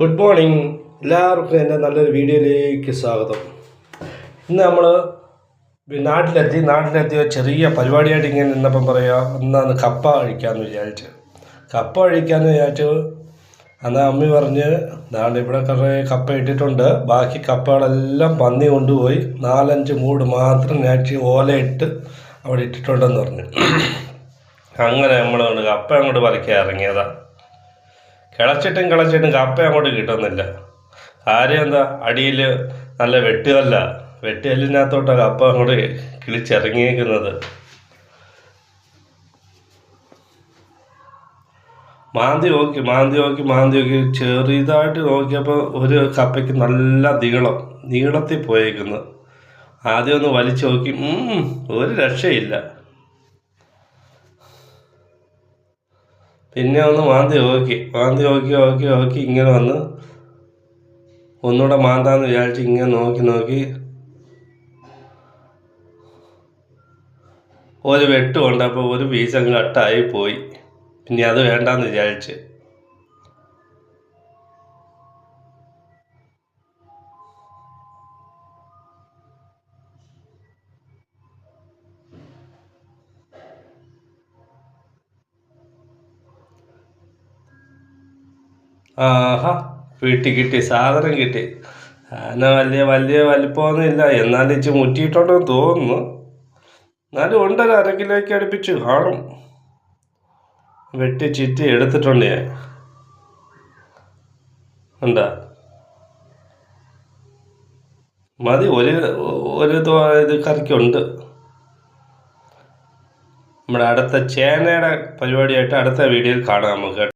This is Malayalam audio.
Good morning. എല്ലാവർക്കും എൻ്റെ നല്ലൊരു വീഡിയോയിലേക്ക് സ്വാഗതം. ഇന്ന് നമ്മൾ നാട്ടിലെത്തിയ ചെറിയ പരിപാടിയായിട്ട് ഇങ്ങനെ നിന്നപ്പം പറയുക, ഒന്നാണ് കപ്പ കഴിക്കാമെന്ന് വിചാരിച്ചു. എന്നാൽ അമ്മി പറഞ്ഞ് ദാണ്ട് ഇവിടെ കുറേ കപ്പ ഇട്ടിട്ടുണ്ട്, ബാക്കി കപ്പകളെല്ലാം പന്നി കൊണ്ടുപോയി 4-5 മൂട് മാത്രം ഞാറ്റി ഓലയിട്ട് അവിടെ ഇട്ടിട്ടുണ്ടെന്ന് പറഞ്ഞു. അങ്ങനെ നമ്മൾ കപ്പ അങ്ങോട്ട് പറിക്കാൻ ഇറങ്ങിയതാണ്. കിളച്ചിട്ടും കപ്പ അങ്ങോട്ട് കിട്ടുന്നില്ല. കാര്യം എന്താ, അടിയിൽ നല്ല വെട്ടുകല്ലിനകത്തോട്ടാണ് കപ്പ അങ്ങോട്ട് കിളിച്ചിറങ്ങിയേക്കുന്നത്. മാന്തി നോക്കി ചെറുതായിട്ട് നോക്കിയപ്പോൾ ഒരു കപ്പയ്ക്ക് നല്ല നീളത്തിൽ പോയേക്കുന്നു. ആദ്യം ഒന്ന് വലിച്ചു നോക്കി, ഒരു രക്ഷയില്ല. പിന്നെ ഒന്ന് മാന്തി നോക്കി ഇങ്ങനെ വന്ന് ഒന്നുകൂടെ മാന്താന്ന് വിചാരിച്ച് ഇങ്ങനെ നോക്കി ഒരു വെട്ട് കൊണ്ടപ്പോൾ ഒരു പീസ് അങ്ങ് കട്ടായി പോയി. പിന്നെ അത് വേണ്ടാന്ന് വിചാരിച്ച് കിട്ടി, സാധനം കിട്ടി. വലിയ വലിപ്പമൊന്നും ഇല്ല, എന്നാലും ഇച്ചിരി മുറ്റിയിട്ടുണ്ടെന്ന് തോന്നുന്നു. എന്നാലും ഉണ്ടല്ലോ, 1/2 കിലോയ്ക്ക് അടുപ്പിച്ച് കാണും. വെട്ടി ചുറ്റി എടുത്തിട്ടുണ്ട് ഞാൻ. ഉണ്ടാ മതി, ഒരു ഇത് കറിക്കുണ്ട്. നമ്മുടെ അടുത്ത ചേനയുടെ പരിപാടിയായിട്ട് അടുത്ത വീഡിയോയിൽ കാണാം നമുക്ക്.